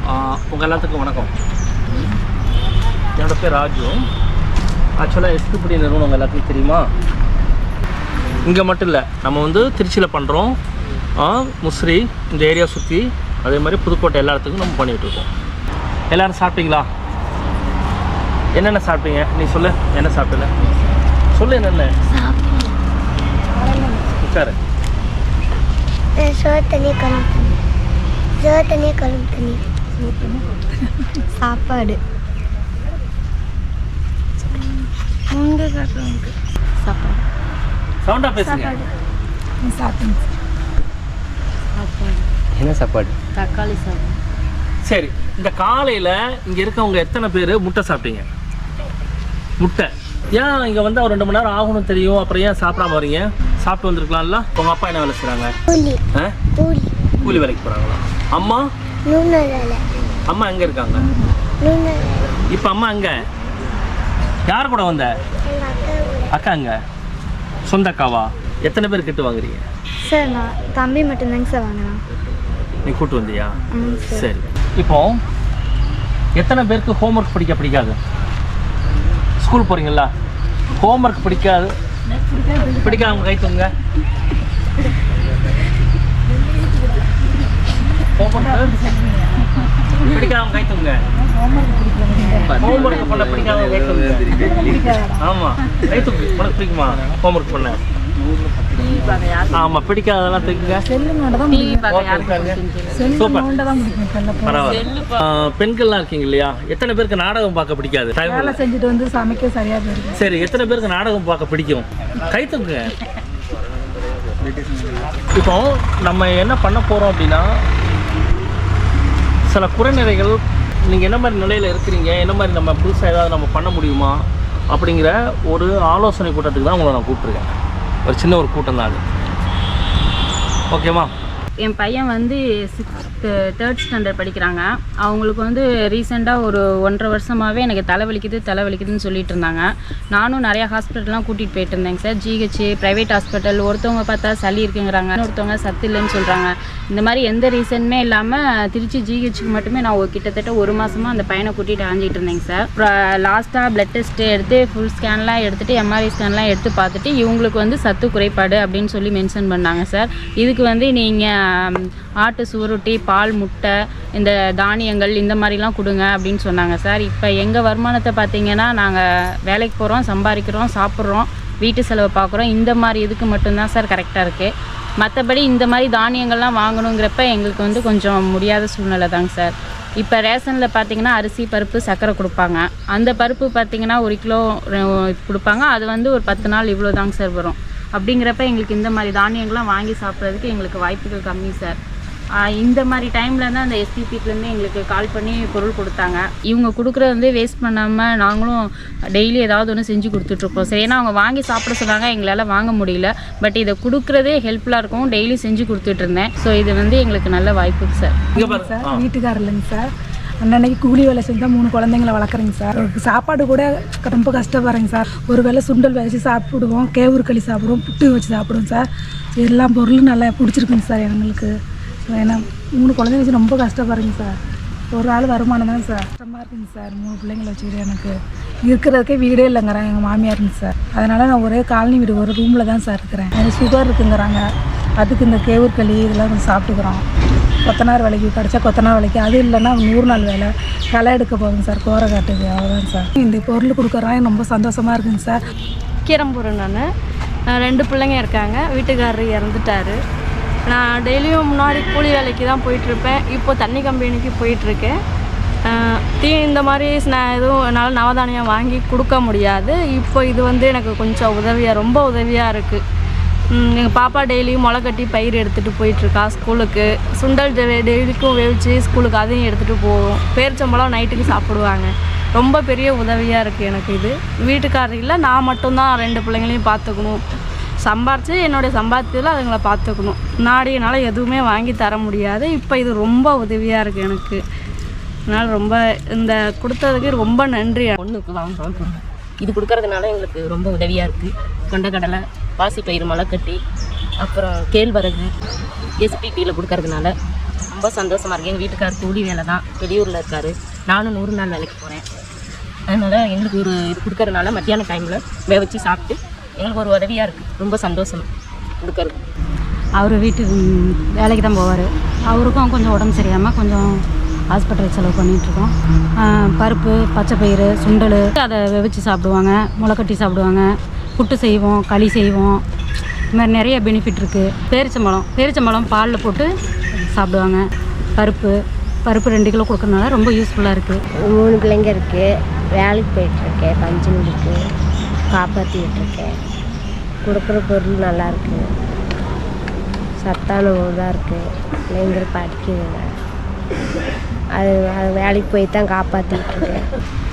உங்கள் எல்லாத்துக்கும் வணக்கம். என்னோடய பேர் ராஜு. ஆக்சுவலாக எஸ்பிபி நிறுவனம் உங்கள் எல்லாத்துக்கும் தெரியுமா? இங்கே மட்டும் இல்லை, நம்ம வந்து திருச்சியில் பண்ணுறோம், முசிறி இந்த ஏரியா சுற்றி, அதே மாதிரி புதுக்கோட்டை எல்லா இடத்துக்கும் நம்ம பண்ணிகிட்ருக்கோம். எல்லோரும் சாப்பிட்டீங்களா? என்னென்ன சாப்பிட்டீங்க? நீ சொல்லு, என்ன சாப்பிட்டல சொல்லு. என்னென்ன உட்காரு. சாப்பாடு சவுண்டா பேசுங்க. என்ன சாப்பாடு? தக்காளி சாப்பாடு. சரி, இந்த காலையில் இங்கே இருக்கவங்க எத்தனை பேர் முட்டை சாப்பிட்டீங்க? முட்டை ஏன் இங்கே வந்து ஒரு 2 மணி நேரம் ஆகணும் தெரியும், அப்புறம் ஏன் சாப்பிடாம வரீங்க? சாப்பிட்டு வந்துருக்கலாம்ல. உங்கள் அப்பா என்ன வேலை செய்கிறாங்க? கூலி வேலைக்கு போகிறாங்களா? அம்மா அம்மா எங்கே இருக்காங்க இப்போ? அம்மா எங்கே? யார் கூட வந்த? அக்கா எங்க? சொந்த அக்காவா? எத்தனை பேர் கிட்ட வாங்குறீங்க? சார் நான் தம்பி மட்டும்தாங்க சார் வாங்கினேன். நீ கூட்டு வந்தியா? சரி. இப்போ எத்தனை பேருக்கு ஹோம்ஒர்க் பிடிக்காது? ஸ்கூல் போகிறீங்களா? ஹோம்ஒர்க் பிடிக்காதவங்க கை தூங்க. பிடிக்காதவங்க கை தூங்க. ஹோம்ஒர்க் பண்ண பிடிக்காதவங்க கை தூங்க. ஆமாம், கை தூக்கு. உனக்கு பிடிக்குமா ஹோம்ஒர்க் பண்ண? ஆமாம், பிடிக்காததெல்லாம் தூக்குங்க. பரவாயில்ல. பெண்கள்லாம் இருக்கீங்க இல்லையா? எத்தனை பேருக்கு நாடகம் பார்க்க பிடிக்காது? வேலை செஞ்சுட்டு வந்து சமைக்க சரியா போயிருக்கு. சரி, எத்தனை பேருக்கு நாடகம் பார்க்க பிடிக்கும்? கை தூக்குங்க. இப்போ நம்ம என்ன பண்ண போகிறோம் அப்படின்னா, சில குறைநிறைகள், நீங்கள் என்ன மாதிரி நிலையில் இருக்கிறீங்க, என்ன மாதிரி நம்ம புதுசாக ஏதாவது நம்ம பண்ண முடியுமா அப்படிங்கிற ஒரு ஆலோசனை கூட்டத்துக்கு தான் உங்களை நான் கூப்பிட்ருக்கேன். ஒரு சின்ன ஒரு கூட்டம் தான் அது. ஓகேவா? என் பையன் வந்து 3rd ஸ்டாண்டர்ட் படிக்கிறாங்க. அவங்களுக்கு வந்து ரீசெண்டாக ஒரு 1.5 வருஷமாகவே எனக்கு தலைவலிக்குதுன்னு சொல்லிட்டு இருந்தாங்க. நானும் நிறையா ஹாஸ்பிட்டல்லாம் கூட்டிகிட்டு போயிட்டு இருந்தேங்க சார். GH, private hospital. ஒருத்தவங்க பார்த்தா சளி இருக்குங்கிறாங்க, இன்னொருத்தவங்க சத்து இல்லைன்னு சொல்கிறாங்க. இந்த மாதிரி எந்த ரீசனுமே இல்லாமல் திருச்சி ஜிஹெச்சுக்கு மட்டுமே நான் கிட்டத்தட்ட 1 மாதமாக அந்த பையனை கூட்டிகிட்டு அலைஞ்சிட்டு இருந்தேங்க சார். அப்புறம் லாஸ்ட்டாக பிளட் டெஸ்ட்டு எடுத்து ஃபுல் ஸ்கேன்லாம் எடுத்துகிட்டு எம்ஆர்ஐ ஸ்கேன்லாம் எடுத்து பார்த்துட்டு இவங்களுக்கு வந்து சத்து குறைபாடு அப்படின்னு சொல்லி மென்ஷன் பண்ணாங்க சார். இதுக்கு வந்து நீங்கள் ஆட்டு சுவரொட்டி, பால், முட்டை, இந்த தானியங்கள் இந்த மாதிரிலாம் கொடுங்க அப்படின்னு சொன்னாங்க சார். இப்போ எங்கள் வருமானத்தை பார்த்திங்கன்னா, நாங்கள் வேலைக்கு போகிறோம், சம்பாதிக்கிறோம், சாப்பிட்றோம், வீட்டு செலவை பார்க்குறோம். இந்த மாதிரி இதுக்கு மட்டும்தான் சார் கரெக்டாக இருக்குது. மற்றபடி இந்த மாதிரி தானியங்கள்லாம் வாங்கணுங்கிறப்ப எங்களுக்கு வந்து கொஞ்சம் முடியாத சூழ்நிலை தாங்க சார். இப்போ ரேஷனில் பார்த்திங்கன்னா அரிசி, பருப்பு, சர்க்கரை கொடுப்பாங்க. அந்த பருப்பு பார்த்திங்கன்னா 1 கிலோ கொடுப்பாங்க. அது வந்து ஒரு 10 நாள் இவ்வளோ தாங்க சார் வரும். அப்படிங்கிறப்ப எங்களுக்கு இந்த மாதிரி தானியங்கள்லாம் வாங்கி சாப்பிட்றதுக்கு எங்களுக்கு வாய்ப்புகள் கம்மி சார். இந்த மாதிரி டைமில் தான் அந்த எஸ்பிபிலேருந்து எங்களுக்கு கால் பண்ணி பொருள் கொடுத்தாங்க. இவங்க கொடுக்குறது வந்து வேஸ்ட் பண்ணாமல் நாங்களும் டெய்லி ஏதாவது ஒன்று செஞ்சு கொடுத்துட்ருப்போம் சார். ஏன்னா அவங்க வாங்கி சாப்பிட சொன்னாங்க, எங்களால் வாங்க முடியல. பட் இதை கொடுக்குறதே ஹெல்ப்ஃபுல்லாக இருக்கும். டெய்லி செஞ்சு கொடுத்துட்ருந்தேன். ஸோ இது வந்து எங்களுக்கு நல்ல வாய்ப்பு சார். சார் வீட்டுக்காரர் இல்லைங்க சார். அன்னன்னைக்கு கூலி வேலை செஞ்சால் 3 குழந்தைங்கள வளர்க்குறேங்க சார். சாப்பாடு கூட ரொம்ப கஷ்டப்படுறேங்க சார். ஒரு வேளை சுண்டல் வச்சு சாப்பிடுவோம், கேவுரு களி சாப்பிடுவோம், புட்டு வச்சு சாப்பிடுவோம் சார். எல்லா பொருளும் நல்லா பிடிச்சிருக்குங்க சார் எங்களுக்கு. ஏன்னா 3 குழந்தைங்க வச்சு ரொம்ப கஷ்டப்படுறேங்க சார். ஒரு ஆள் வருமானம் தான் சார். கஷ்டமாக இருக்குங்க சார். 3 பிள்ளைங்களை வச்சுக்கிட்டு எனக்கு இருக்கிறதுக்கே வீடே இல்லைங்கிறாங்க எங்கள் மாமியாருங்க சார். அதனால் நான் ஒரே காலனி வீடு, ஒரு ரூமில் தான் சார் இருக்கிறேன். எனக்கு சுகர் இருக்குங்கிறாங்க. அதுக்கு இந்த கேவுரு களி இதெல்லாம் கொஞ்சம் சாப்பிட்டுக்கிறோம். கொத்தனார் வேலைக்கு கிடச்சா கொத்தனார் வேலைக்கு, அது இல்லைன்னா 100 நாள் வேலை களை எடுக்க போகுங்க சார், கோரை காட்டுக்கு. அவ்வளோதான் சார். இந்த பொருள் கொடுக்குறாங்க, ரொம்ப சந்தோஷமாக இருக்குங்க சார். கீரம்பூர். நான் 2 பிள்ளைங்க இருக்காங்க. வீட்டுக்காரர் இறந்துட்டார். நான் டெய்லியும் முன்னாடி கூலி வேலைக்கு தான் போயிட்டுருப்பேன். இப்போது தண்ணி கம்பெனிக்கு போயிட்டுருக்கேன். இந்த மாதிரி நான் எதுவும் என்னால் நவதானியம் வாங்கி கொடுக்க முடியாது. இப்போ இது வந்து எனக்கு கொஞ்சம் ரொம்ப உதவியாக இருக்குது. எங்கள் பாப்பா டெய்லியும் முளை கட்டி பயிர் எடுத்துகிட்டு போயிட்டுருக்கா ஸ்கூலுக்கு. சுண்டல் டெய்லிக்கும் வேவிச்சு ஸ்கூலுக்கு அதையும் எடுத்துகிட்டு போவோம். பேரிச்சம்பழம் நைட்டுக்கு சாப்பிடுவாங்க. ரொம்ப பெரிய உதவியாக இருக்குது எனக்கு இது. வீட்டுக்காரர் இல்லை, நான் மட்டும்தான் 2 பிள்ளைங்களையும் பார்த்துக்கணும். சம்பாரித்து என்னுடைய சம்பாத்தியத்தில் அதுங்களை பார்த்துக்கணும். முன்னாடி என்னால் எதுவுமே வாங்கி தர முடியாது. இப்போ இது ரொம்ப உதவியாக இருக்குது எனக்கு. அதனால் ரொம்ப இந்த கொடுத்ததுக்கு ரொம்ப நன்றி. பொண்ணுக்கு வாங்குகிறோம். இது கொடுக்கறதுனால எங்களுக்கு ரொம்ப உதவியாக இருக்குது. கொண்டக்கடலை, பாசிப்பயிறு, முளைக்கட்டி, அப்புறம் கேழ்வரகு எஸ்பிபியில் கொடுக்கறதுனால ரொம்ப சந்தோஷமாக இருக்குது. எங்கள் வீட்டுக்கார் கூலி வேலை தான், வெளியூரில் இருக்கார். நானும் 100 நாள் வேலைக்கு போகிறேன். அதனால் எங்களுக்கு ஒரு இது கொடுக்கறதுனால மத்தியான டைமில் வச்சு சாப்பிட்டு எங்களுக்கு ஒரு உதவியாக இருக்குது. ரொம்ப சந்தோஷம் கொடுக்கறது. அவர் வீட்டுக்கு வேலைக்கு தான் போவார். அவருக்கும் கொஞ்சம் உடம்பு சரியாமல் கொஞ்சம் ஹாஸ்பிட்டல் செலவு பண்ணிகிட்ருக்கோம். பருப்பு, பச்சைப்பயிறு, சுண்டல் அதை வச்சு சாப்பிடுவாங்க. முளைக்கட்டி சாப்பிடுவாங்க. புட்டு செய்வோம், களி செய்வோம். இது மாதிரி நிறைய பெனிஃபிட் இருக்குது. பேரிச்சம்பழம் பாலில் போட்டு சாப்பிடுவாங்க. பருப்பு 2 கிலோ கொடுக்கறதுனால ரொம்ப யூஸ்ஃபுல்லாக இருக்குது. 3 பிள்ளைங்க இருக்குது. வேலைக்கு போயிட்டுருக்கேன். பஞ்சம் இருக்குது. காப்பாற்றிக்கிட்டுருக்கேன். கொடுக்குற பொருள் நல்லாயிருக்கு. சத்தான இதாக இருக்குது. பிள்ளைங்க படிக்குதுங்க. அது வேலைக்கு போய் தான் காப்பாற்றிக்கிட்டுருக்கேன்.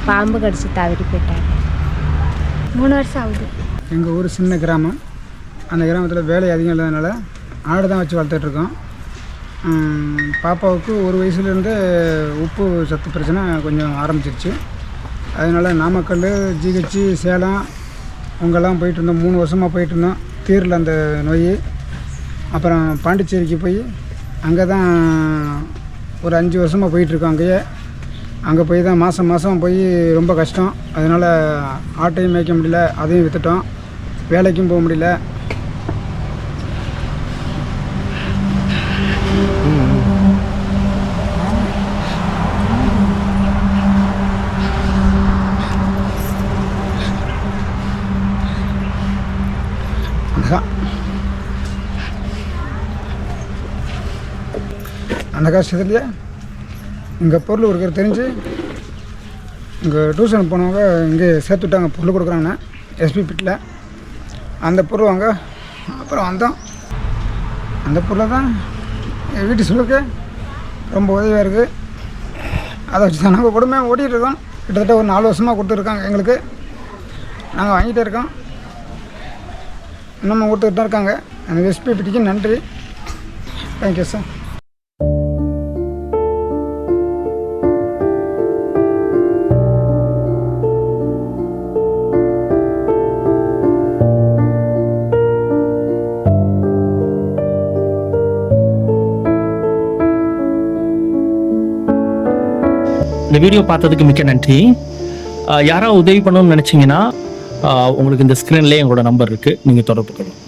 பாம்பு கடிச்சு தவறி போயிட்டாங்க. 3 வருஷம் ஆகுது. எங்கள் ஊர் சின்ன கிராமம். அந்த கிராமத்தில் வேலை அதிகம் இல்லாதனால ஆடு தான் வச்சு வளர்த்துட்ருக்கோம். பாப்பாவுக்கு 1 வயசுலேருந்து உப்பு சத்து பிரச்சனை கொஞ்சம் ஆரம்பிச்சிருச்சு. அதனால் நாமக்கல், ஜிஹெச், சேலம் அங்கெல்லாம் போயிட்டுருந்தோம். 3 வருஷமாக போயிட்டுருந்தோம். தீரில் அந்த நோய். அப்புறம் பாண்டிச்சேரிக்கு போய் அங்கே தான் ஒரு 5 வருஷமாக போயிட்டுருக்கோம். அங்கே போய் தான் மாதம் போய் ரொம்ப கஷ்டம். அதனால் ஆட்டையும் மேய்க்க முடியல, அதையும் விற்றுட்டோம். வேலைக்கும் போக முடியல. அந்த கஷ்டத்துலேயே இங்கே பொருள் கொடுக்குறது தெரிஞ்சு இங்கே டியூஷன் போனவங்க இங்கே சேர்த்து விட்டாங்க. பொருள் கொடுக்குறாங்க எஸ்பி பிட்டில். அந்த பொருள் வாங்க அப்புறம் வந்தோம். அந்த பொருளை தான் எங்கள் வீட்டு சொல்லுக்கு ரொம்ப உதவியாக இருக்குது. அதை வச்சு தான் நாங்கள் கொடுமையாக ஓட்டிகிட்ருக்கோம். கிட்டத்தட்ட ஒரு 4 வருஷமாக கொடுத்துருக்காங்க எங்களுக்கு. நாங்கள் வாங்கிட்டே இருக்கோம். இன்னமும் கொடுத்துக்கிட்டு தான் இருக்காங்க. அந்த எஸ்பி பிட்டிக்கு நன்றி. Thank you sir. இந்த வீடியோ பார்த்ததுக்கு மிக்க நன்றி. யாராவது உதவி பண்ணணும்னு நினச்சிங்கன்னா உங்களுக்கு இந்த ஸ்க்ரீன்லேயே எங்களோட நம்பர் இருக்குது, நீங்கள் தொடர்பு கொள்ளலாம்.